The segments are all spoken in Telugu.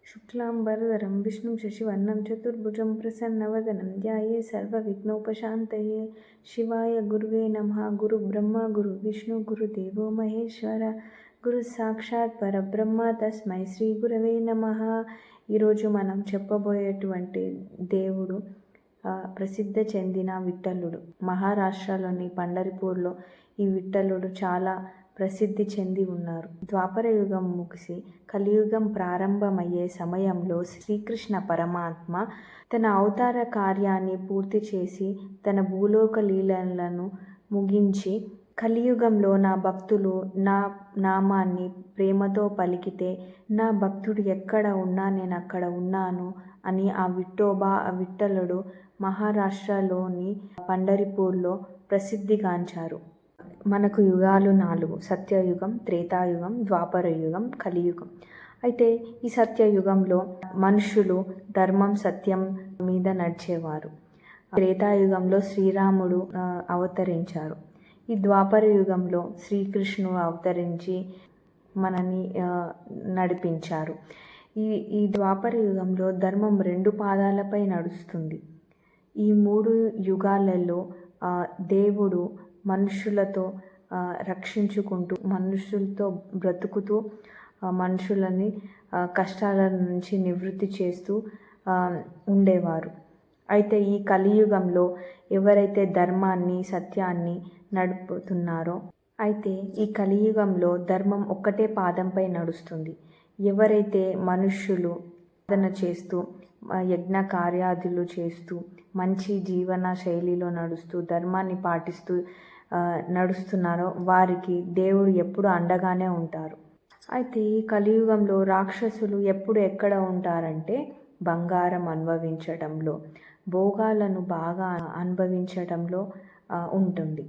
శుక్లాంబరధరం విష్ణుం శశివర్ణం చతుర్భుజం ప్రసన్నవదనం ధ్యాయే సర్వవిఘ్నోపశాంతయే. శివాయ గురువే నమః. గురు బ్రహ్మ గురు విష్ణు గురుదేవో మహేశ్వర, గురు సాక్షాత్ పరబ్రహ్మ తస్మై శ్రీ గురవే నమః. ఈరోజు మనం చెప్పబోయేటువంటి దేవుడు ప్రసిద్ధి చెందిన విఠలుడు. మహారాష్ట్రలోని పండరిపూర్లో ఈ విఠలుడు చాలా ప్రసిద్ధి చెంది ఉన్నారు. ద్వాపర యుగం ముగిసి కలియుగం ప్రారంభమయ్యే సమయంలో శ్రీకృష్ణ పరమాత్మ తన అవతార కార్యాన్ని పూర్తి చేసి తన భూలోక లీలలను ముగించి, కలియుగంలో నా భక్తులు నా నామాన్ని ప్రేమతో పలికితే నా భక్తుడు ఎక్కడ ఉన్నా నేను అక్కడ ఉన్నాను అని ఆ విఠలుడు మహారాష్ట్రలోని పండరిపూర్లో ప్రసిద్ధిగాంచారు. మనకు యుగాలు 4: సత్యయుగం, త్రేతాయుగం, ద్వాపర యుగం, కలియుగం. అయితే ఈ సత్యయుగంలో మనుషులు ధర్మం సత్యం మీద నడిచేవారు. త్రేతాయుగంలో శ్రీరాముడు అవతరించారు. ఈ ద్వాపర యుగంలో శ్రీకృష్ణుడు అవతరించి మనని నడిపించారు. ఈ ద్వాపర యుగంలో ధర్మం 2 పాదాలపై నడుస్తుంది. ఈ 3 యుగాలలో దేవుడు మనుషులతో రక్షించుకుంటూ, మనుషులతో బ్రతుకుతూ, మనుషులని కష్టాల నుంచి నివృత్తి చేస్తూ ఉండేవారు. అయితే ఈ కలియుగంలో ఎవరైతే ధర్మాన్ని సత్యాన్ని నడుపుతున్నారో, అయితే ఈ కలియుగంలో ధర్మం ఒక్కటే పాదంపై నడుస్తుంది. ఎవరైతే మనుష్యులు సాధన చేస్తూ, యజ్ఞ కార్యాదులు చేస్తూ, మంచి జీవన శైలిలో నడుస్తూ, ధర్మాన్ని పాటిస్తూ నడుస్తున్నారో వారికి దేవుడు ఎప్పుడు అండగానే ఉంటారు. అయితే ఈ కలియుగంలో రాక్షసులు ఎప్పుడు ఎక్కడ ఉంటారంటే బంగారం అనుభవించడంలో, భోగాలను బాగా అనుభవించడంలో ఉంటుంది.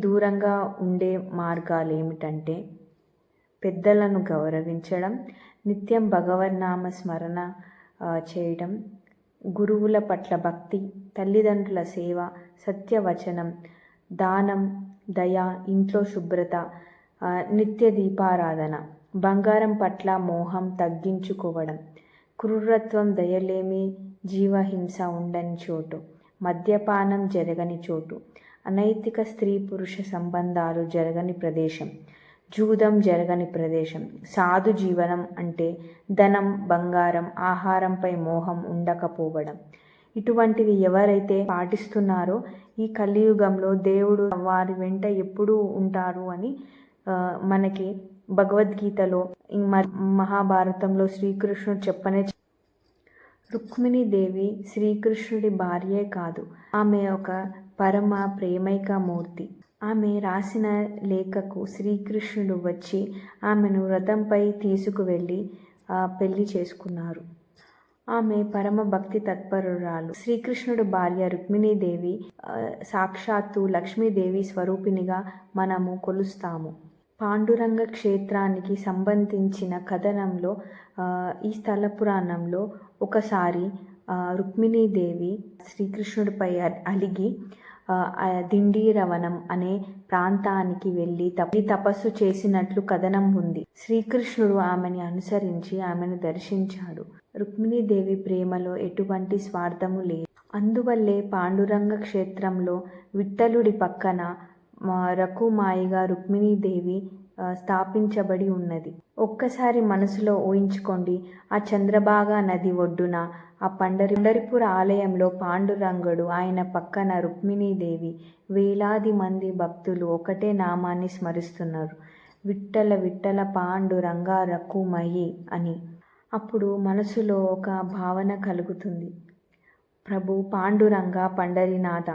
దూరంగా ఉండే మార్గాలు ఏమిటంటే పెద్దలను గౌరవించడం, నిత్యం భగవన్నామ స్మరణ చేయడం, గురువుల పట్ల భక్తి, తల్లిదండ్రుల సేవ, సత్యవచనం, దానం, దయ, ఇంట్లో శుభ్రత, నిత్య దీపారాధన, బంగారం పట్ల మోహం తగ్గించుకోవడం, క్రూరత్వం, దయలేమి, జీవహింస ఉండని చోటు, మద్యపానం జరగని చోటు, అనైతిక స్త్రీ పురుష సంబంధాలు జరగని ప్రదేశం, జూదం జరగని ప్రదేశం, సాధు జీవనం అంటే ధనం, బంగారం, ఆహారంపై మోహం ఉండకపోవడం. ఇటువంటివి ఎవరైతే పాటిస్తున్నారో ఈ కలియుగంలో దేవుడు వారి వెంట ఎప్పుడూ ఉంటారు అని మనకి భగవద్గీతలో, మహాభారతంలో శ్రీకృష్ణుడు చెప్పనే. రుక్మిణీదేవి శ్రీకృష్ణుడి భార్యే కాదు, ఆమె ఒక పరమ ప్రేమైక మూర్తి. ఆమె రాసిన లేఖకు శ్రీకృష్ణుడు వచ్చి ఆమెను రథంపై తీసుకువెళ్ళి పెళ్లి చేసుకున్నారు. ఆమె పరమ భక్తి తత్పరురాలు. శ్రీకృష్ణుడు భార్య రుక్మిణీదేవి సాక్షాత్తు లక్ష్మీదేవి స్వరూపిణిగా మనము కొలుస్తాము. పాండురంగ క్షేత్రానికి సంబంధించిన కథనంలో, ఈ స్థల పురాణంలో ఒకసారి రుక్మిణీదేవి శ్రీకృష్ణుడిపై అలిగి దిండీరవనం అనే ప్రాంతానికి వెళ్ళి తపస్సు చేసినట్లు కథనం ఉంది. శ్రీకృష్ణుడు ఆమెని అనుసరించి ఆమెను దర్శించాడు. రుక్మిణీదేవి ప్రేమలో ఎటువంటి స్వార్థము లేదు. అందువల్లే పాండురంగ క్షేత్రంలో విఠలుడి పక్కన రకుమాయిగా రుక్మిణీదేవి స్థాపించబడి ఉన్నది. ఒక్కసారి మనసులో ఊహించుకోండి, ఆ చంద్రభాగా నది ఒడ్డున ఆ పండరిపుర ఆలయంలో పాండురంగుడు, ఆయన పక్కన రుక్మిణీదేవి, వేలాది మంది భక్తులు ఒకటే నామాన్ని స్మరిస్తున్నారు, విఠల విఠల పాండురంగ రకుమయి అని. అప్పుడు మనసులో ఒక భావన కలుగుతుంది, ప్రభు పాండురంగ పండరీనాథ,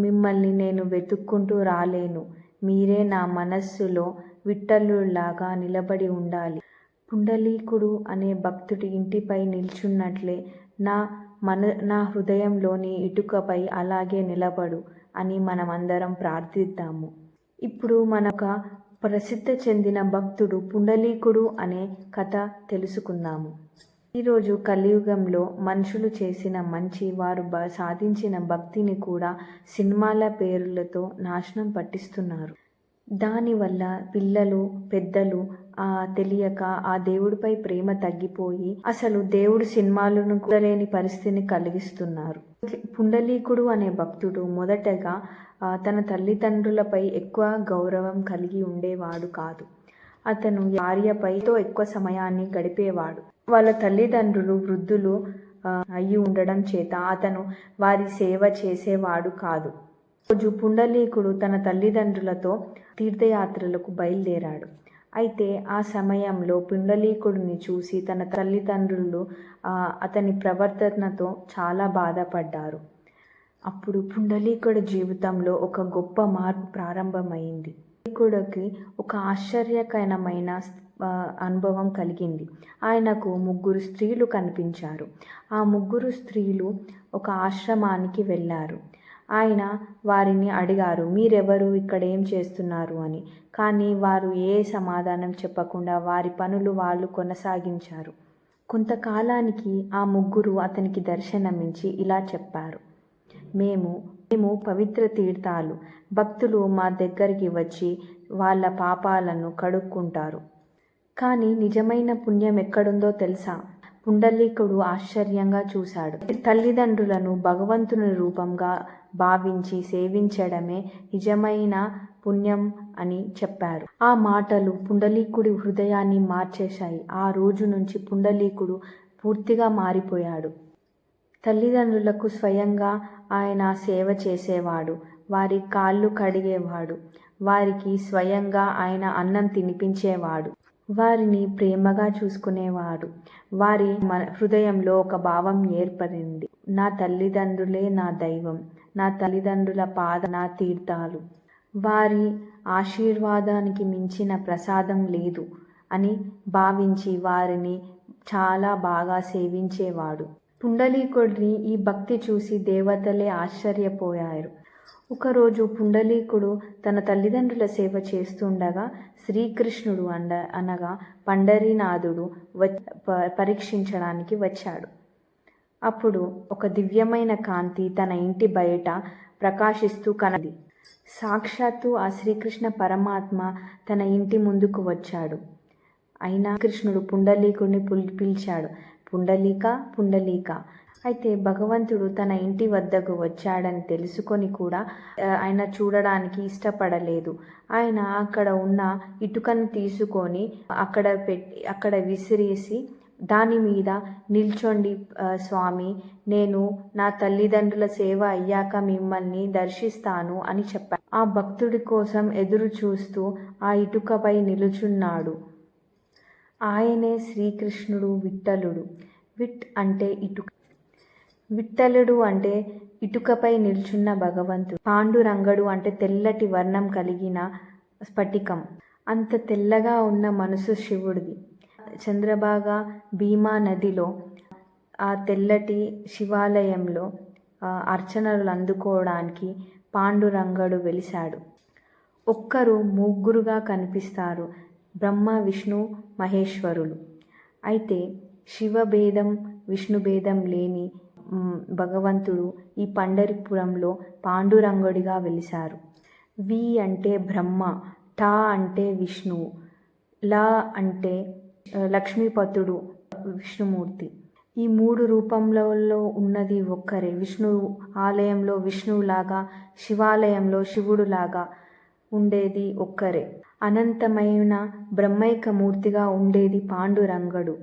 మిమ్మల్ని నేను వెతుక్కుంటూ రాలేను, మీరే నా మనస్సులో విఠలులాగా నిలబడి ఉండాలి. పుండలీకుడు అనే భక్తుడి ఇంటిపై నిల్చున్నట్లే నా హృదయంలోని ఇటుకపై అలాగే నిలబడు అని మనమందరం ప్రార్థిద్దాము. ఇప్పుడు మనక ప్రసిద్ధి చెందిన భక్తుడు పుండలీకుడు అనే కథ తెలుసుకుందాము. ఈరోజు కలియుగంలో మనుషులు చేసిన మంచి, వారు సాధించిన భక్తిని కూడా సినిమాల పేర్లతో నాశనం పట్టిస్తున్నారు. దానివల్ల పిల్లలు, పెద్దలు తెలియక ఆ దేవుడిపై ప్రేమ తగ్గిపోయి అసలు దేవుడి సినిమాలను కూడలేని పరిస్థితిని కలిగిస్తున్నారు. పుండలీకుడు అనే భక్తుడు మొదటగా తన తల్లిదండ్రులపై ఎక్కువ గౌరవం కలిగి ఉండేవాడు కాదు. అతను భార్యపైతో ఎక్కువ సమయాన్ని గడిపేవాడు. వాళ్ళ తల్లిదండ్రులు వృద్ధులు అయి ఉండడం చేత అతను వారి సేవ చేసేవాడు కాదు. రోజు పుండలీకుడు తన తల్లిదండ్రులతో తీర్థయాత్రలకు బయలుదేరాడు. అయితే ఆ సమయంలో పుండలీకుడిని చూసి తన తల్లిదండ్రులు అతని ప్రవర్తనతో చాలా బాధపడ్డారు. అప్పుడు పుండలీకుడి జీవితంలో ఒక గొప్ప మార్పు ప్రారంభమైంది. పుండలీకుడికి ఒక ఆశ్చర్యకరమైన అనుభవం కలిగింది. ఆయనకు 3 స్త్రీలు కనిపించారు. ఆ 3 స్త్రీలు ఒక ఆశ్రమానికి వెళ్ళారు. ఆయన వారిని అడిగారు, మీరెవరు, ఇక్కడ ఏం చేస్తున్నారు అని. కానీ వారు ఏ సమాధానం చెప్పకుండా వారి పనులు వాళ్ళు కొనసాగించారు. కొంతకాలానికి ఆ 3 అతనికి దర్శనమిచ్చి ఇలా చెప్పారు, మేము పవిత్ర తీర్థాలు. భక్తులు మా దగ్గరికి వచ్చి వాళ్ళ పాపాలను కడుక్కుంటారు. కానీ నిజమైన పుణ్యం ఎక్కడుందో తెలుసా? పుండలీకుడు ఆశ్చర్యంగా చూశాడు. తల్లిదండ్రులను భగవంతుని రూపంగా భావించి సేవించడమే నిజమైన పుణ్యం అని చెప్పారు. ఆ మాటలు పుండలీకుడి హృదయాన్ని మార్చేశాయి. ఆ రోజు నుంచి పుండలీకుడు పూర్తిగా మారిపోయాడు. తల్లిదండ్రులకు స్వయంగా ఆయన సేవ చేసేవాడు. వారి కాళ్ళు కడిగేవాడు. వారికి స్వయంగా ఆయన అన్నం తినిపించేవాడు. వారిని ప్రేమగా చూసుకునేవాడు. వారి హృదయంలో ఒక భావం ఏర్పడింది, నా తల్లిదండ్రులే నా దైవం, నా తల్లిదండ్రుల నా తీర్థాలు, వారి ఆశీర్వాదానికి మించిన ప్రసాదం లేదు అని భావించి వారిని చాలా బాగా సేవించేవాడు. పుండలీకుడిని ఈ భక్తి చూసి దేవతలే ఆశ్చర్యపోయారు. ఒకరోజు పుండలీకుడు తన తల్లిదండ్రుల సేవ చేస్తుండగా శ్రీకృష్ణుడు అనగా పండరీనాథుడు పరీక్షించడానికి వచ్చాడు. అప్పుడు ఒక దివ్యమైన కాంతి తన ఇంటి బయట ప్రకాశిస్తూ కనది. సాక్షాత్తు ఆ శ్రీకృష్ణ పరమాత్మ తన ఇంటి ముందుకు వచ్చాడు. అయినా కృష్ణుడు పుండలీకుడిని పిలిచాడు, పుండలీక పుండలీక. అయితే భగవంతుడు తన ఇంటి వద్దకు వచ్చాడని తెలుసుకొని కూడా ఆయన చూడడానికి ఇష్టపడలేదు. ఆయన అక్కడ ఉన్న ఇటుకను తీసుకొని అక్కడ విసిరేసి, దాని మీద నిల్చోండి స్వామి, నేను నా తల్లిదండ్రుల సేవ అయ్యాక మిమ్మల్ని దర్శిస్తాను అని చెప్పాడు. ఆ భక్తుడి కోసం ఎదురు చూస్తూ ఆ ఇటుకపై నిలుచున్నాడు. ఆయనే శ్రీకృష్ణుడు విఠలుడు. విట్ అంటే ఇటుక, విఠలుడు అంటే ఇటుకపై నిల్చున్న భగవంతుడు. పాండురంగడు అంటే తెల్లటి వర్ణం కలిగిన స్ఫటికం. అంత తెల్లగా ఉన్న మనసు శివుడిది. చంద్రభాగా భీమా నదిలో ఆ తెల్లటి శివాలయంలో అర్చనలు అందుకోవడానికి పాండురంగడు వెలిశాడు. ఒక్కరు 3గా కనిపిస్తారు, బ్రహ్మ విష్ణు మహేశ్వరులు. అయితే శివభేదం విష్ణుభేదం లేని భగవంతుడు ఈ పండరిపురంలో పాండురంగుడిగా వెలిశారు. వి అంటే బ్రహ్మ, ఠా అంటే విష్ణువు, లా అంటే లక్ష్మీపతుడు విష్ణుమూర్తి. ఈ 3 రూపంలో ఉన్నది ఒక్కరే. విష్ణు ఆలయంలో విష్ణువులాగా, శివాలయంలో శివుడులాగా ఉండేది ఒక్కరే. అనంతమైన బ్రహ్మైక మూర్తిగా ఉండేది పాండురంగడు.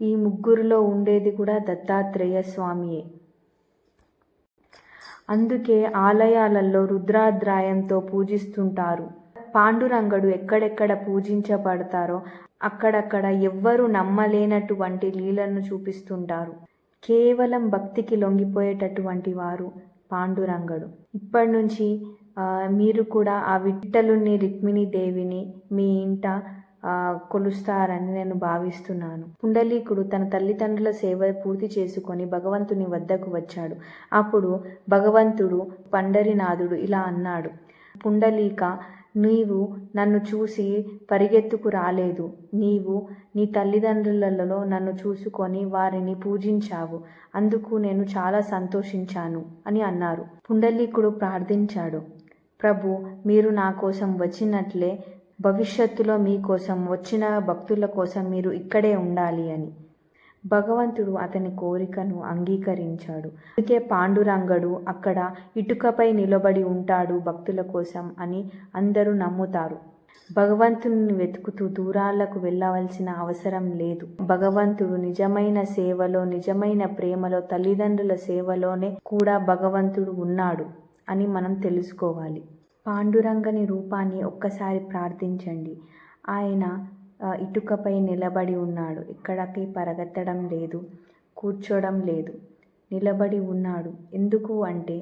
ఈ 3లో ఉండేది కూడా దత్తాత్రేయ స్వామియే. అందుకే ఆలయాలలో రుద్రాద్రాయంతో పూజిస్తుంటారు. పాండురంగడు ఎక్కడెక్కడ పూజించబడతారో అక్కడక్కడ ఎవ్వరూ నమ్మలేనటువంటి లీలను చూపిస్తుంటారు. కేవలం భక్తికి లొంగిపోయేటటువంటి వారు పాండురంగడు. ఇప్పటి నుంచి మీరు కూడా ఆ విఠలుని రుక్మిణీ దేవిని మీ ఇంట కొలుస్తారని నేను భావిస్తున్నాను. పుండలీకుడు తన తల్లిదండ్రుల సేవ పూర్తి చేసుకొని భగవంతుని వద్దకు వచ్చాడు. అప్పుడు భగవంతుడు పండరీనాథుడు ఇలా అన్నాడు, పుండలీక, నీవు నన్ను చూసి పరిగెత్తుకు రాలేదు. నీవు నీ తల్లిదండ్రులలో నన్ను చూసుకొని వారిని పూజించావు. అందుకు నేను చాలా సంతోషించాను అని అన్నారు. పుండలీకుడు ప్రార్థించాడు, ప్రభు, మీరు నా కోసం వచ్చినట్లే భవిష్యత్తులో మీకోసం వచ్చిన భక్తుల కోసం మీరు ఇక్కడే ఉండాలి అని. భగవంతుడు అతని కోరికను అంగీకరించాడు. అందుకే పాండురంగడు అక్కడ ఇటుకపై నిలబడి ఉంటాడు భక్తుల కోసం అని అందరూ నమ్ముతారు. భగవంతుని వెతుకుతూ దూరాలకు వెళ్ళవలసిన అవసరం లేదు. భగవంతుడు నిజమైన సేవలో, నిజమైన ప్రేమలో, తల్లిదండ్రుల సేవలోనే కూడా భగవంతుడు ఉన్నాడు అని మనం తెలుసుకోవాలి. పాండురంగని రూపాన్ని ఒక్కసారి ప్రార్థించండి. ఆయన ఇటుకపై నిలబడి ఉన్నాడు. ఎక్కడికి పరిగెత్తడం లేదు, కూర్చోడం లేదు, నిలబడి ఉన్నాడు. ఎందుకు అంటే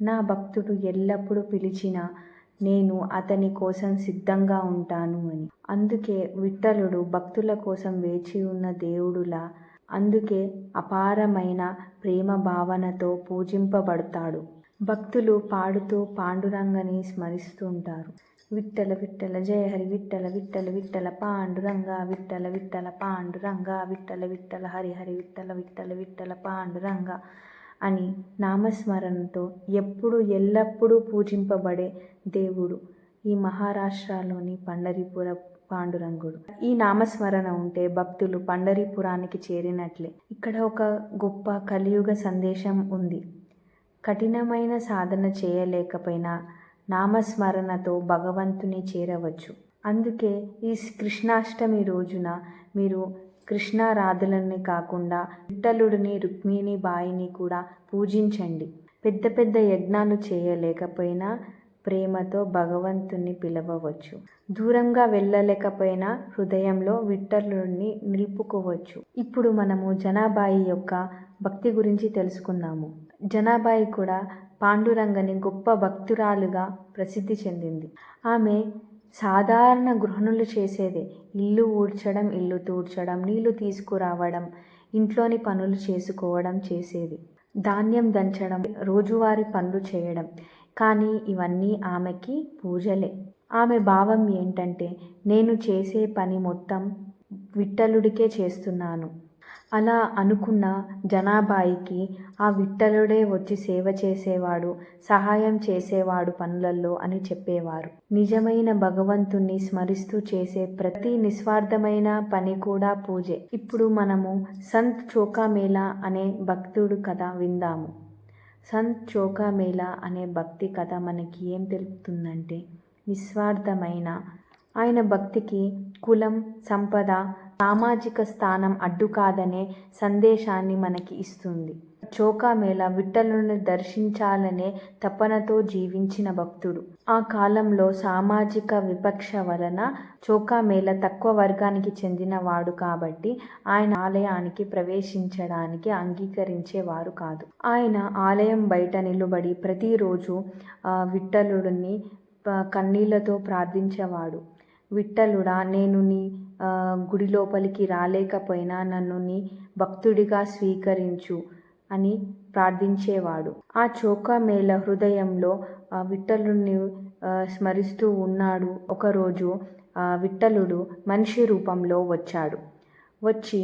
నా భక్తుడు ఎల్లప్పుడూ పిలిచినా నేను అతని కోసం సిద్ధంగా ఉంటాను అని. అందుకే విఠలుడు భక్తుల కోసం వేచి ఉన్న దేవుడులా, అందుకే అపారమైన ప్రేమ భావనతో పూజింపబడతాడు. భక్తులు పాడుతూ పాండురంగని స్మరిస్తూ ఉంటారు. విఠల విఠల జయ హరి విఠల విఠల విఠల పాండురంగ విఠల విఠల పాండురంగ విఠల విఠల హరి హరి విఠల విఠల విఠల పాండురంగ అని నామస్మరణతో ఎల్లప్పుడూ పూజింపబడే దేవుడు ఈ మహారాష్ట్రలోని పండరిపుర పాండురంగుడు. ఈ నామస్మరణ ఉంటే భక్తులు పండరిపురానికి చేరినట్లే. ఇక్కడ ఒక గొప్ప కలియుగ సందేశం ఉంది. కఠినమైన సాధన చేయలేకపోయినా నామస్మరణతో భగవంతుని చేరవచ్చు. అందుకే ఈ కృష్ణాష్టమి రోజున మీరు కృష్ణారాధులని కాకుండా విఠలుడిని, రుక్మిణి బాయిని కూడా పూజించండి. పెద్ద పెద్ద యజ్ఞాలు చేయలేకపోయినా ప్రేమతో భగవంతుని పిలవవచ్చు. దూరంగా వెళ్ళలేకపోయినా హృదయంలో విఠలుడిని నిలుపుకోవచ్చు. ఇప్పుడు మనము జనాబాయి యొక్క భక్తి గురించి తెలుసుకుందాము. జనాబాయి కూడా పాండురంగని గొప్ప భక్తురాలుగా ప్రసిద్ధి చెందింది. ఆమె సాధారణ గృహిణులు చేసేదే. ఇల్లు ఊడ్చడం, ఇల్లు తూడ్చడం, నీళ్లు తీసుకురావడం, ఇంట్లోని పనులు చేసుకోవడం చేసేది. ధాన్యం దంచడం, రోజువారీ పనులు చేయడం. కానీ ఇవన్నీ ఆమెకి పూజలే. ఆమె భావం ఏంటంటే నేను చేసే పని మొత్తం విఠలుడికే చేస్తున్నాను. అలా అనుకున్న జనాబాయికి ఆ విఠలుడే వచ్చి సేవ చేసేవాడు, సహాయం చేసేవాడు పనులలో అని చెప్పేవారు. నిజమైన భగవంతుణ్ణి స్మరిస్తూ చేసే ప్రతి నిస్వార్థమైన పని కూడా పూజే. ఇప్పుడు మనము సంత్ చోకామేళా అనే భక్తుడు కథ విందాము. సంత్ చోకామేళా అనే భక్తి కథ మనకి ఏం తెలుపుతుందంటే నిస్వార్థమైన ఆయన భక్తికి కులం, సంపద, సామాజిక స్థానం అడ్డు కాదనే సందేశాన్ని మనకి ఇస్తుంది. చోకామేళా విఠలుని దర్శించాలనే తపనతో జీవించిన భక్తుడు. ఆ కాలంలో సామాజిక వివక్ష వలన చోకామేళా తక్కువ వర్గానికి చెందినవాడు కాబట్టి ఆయన ఆలయానికి ప్రవేశించడానికి అంగీకరించేవారు కాదు. ఆయన ఆలయం బయట నిలబడి ప్రతిరోజు విఠలుడిని కన్నీళ్లతో ప్రార్థించేవాడు. విఠలుడా, నేను నీ గుడి లోపలికి రాలేకపోయినా నన్ను నీ భక్తుడిగా స్వీకరించు అని ప్రార్థించేవాడు. ఆ చోకామేళా హృదయంలో విఠలుని స్మరిస్తూ ఉన్నాడు. ఒకరోజు విఠలుడు మనిషి రూపంలో వచ్చి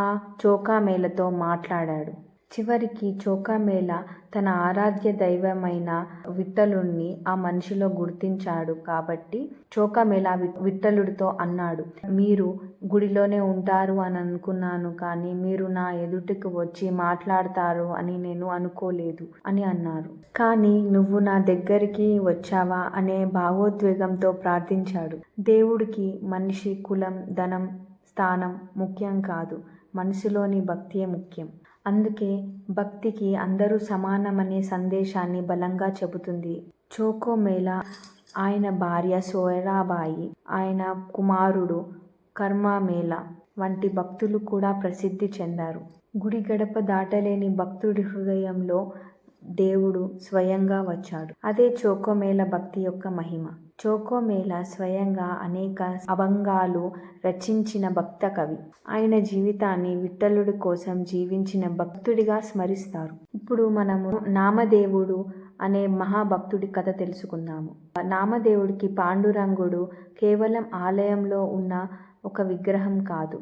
ఆ చోకామేళాతో మాట్లాడాడు. చివరికి చోకామేళా తన ఆరాధ్య దైవమైన విఠలుణ్ణి ఆ మనిషిలో గుర్తించాడు. కాబట్టి చోకామేళా విఠలుడితో అన్నాడు, మీరు గుడిలోనే ఉంటారు అని అనుకున్నాను, కానీ మీరు నా ఎదుటికి వచ్చి మాట్లాడతారు అని నేను అనుకోలేదు అని అన్నారు. కానీ నువ్వు నా దగ్గరికి వచ్చావా అనే భావోద్వేగంతో ప్రార్థించాడు. దేవుడికి మనిషి కులం, ధనం, స్థానం ముఖ్యం కాదు, మనసులోని భక్తియే ముఖ్యం. అందుకే భక్తికి అందరూ సమానమనే సందేశాన్ని బలంగా చెబుతుంది. చోకామేళా, ఆయన భార్య సోయరాబాయి, ఆయన కుమారుడు కర్మామేళా వంటి భక్తులు కూడా ప్రసిద్ధి చెందారు. గుడి గడప దాటలేని భక్తుడి హృదయంలో దేవుడు స్వయంగా వచ్చాడు. అదే చోకామేళా భక్తి యొక్క మహిమ. చోకామేళా స్వయంగా అనేక అభంగాలు రచించిన భక్త కవి. ఆయన జీవితాన్ని విఠలుడి కోసం జీవించిన భక్తుడిగా స్మరిస్తారు. ఇప్పుడు మనము నామదేవుడు అనే మహాభక్తుడి కథ తెలుసుకుందాము. నామదేవుడికి పాండురంగుడు కేవలం ఆలయంలో ఉన్న ఒక విగ్రహం కాదు.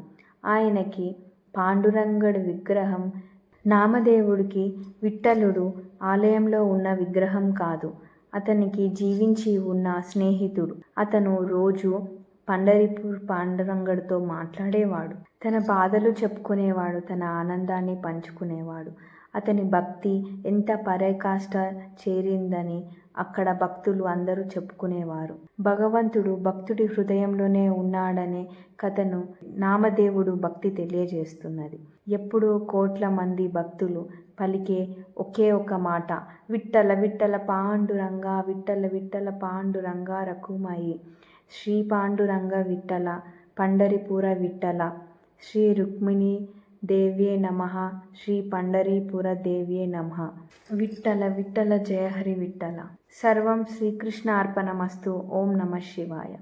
ఆయనకి పాండురంగుడి విగ్రహం, నామదేవుడికి విఠలుడు ఆలయంలో ఉన్న విగ్రహం కాదు, అతనికి జీవించి ఉన్న స్నేహితుడు. అతను రోజు పండరిపూర్ పాండురంగడితో మాట్లాడేవాడు. తన బాధలు చెప్పుకునేవాడు, తన ఆనందాన్ని పంచుకునేవాడు. అతని భక్తి ఎంత పరాకాష్ఠ చేరిందని అక్కడ భక్తులు అందరూ చెప్పుకునేవారు. భగవంతుడు భక్తుడి హృదయంలోనే ఉన్నాడనే కథను నామదేవుడు భక్తి తెలియజేస్తున్నది. ఎప్పుడూ కోట్ల మంది భక్తులు పలికే ఒకే ఒక మాట, విఠ్ఠల విఠ్ఠల పాండురంగ, విఠ్ఠల విఠ్ఠల పాండురంగ రకుమాయి. శ్రీ పాండురంగ విఠ్ఠల, పండరిపుర విఠ్ఠల, శ్రీ రుక్మిణీ దేవ్యే నమః, శ్రీ పండరీపుర దేవ్యే నమః. విఠ్ఠల విఠ్ఠల జయ హరి విఠ్ఠల. సర్వం శ్రీకృష్ణ అర్పణమస్తు. ఓం నమః శివాయ.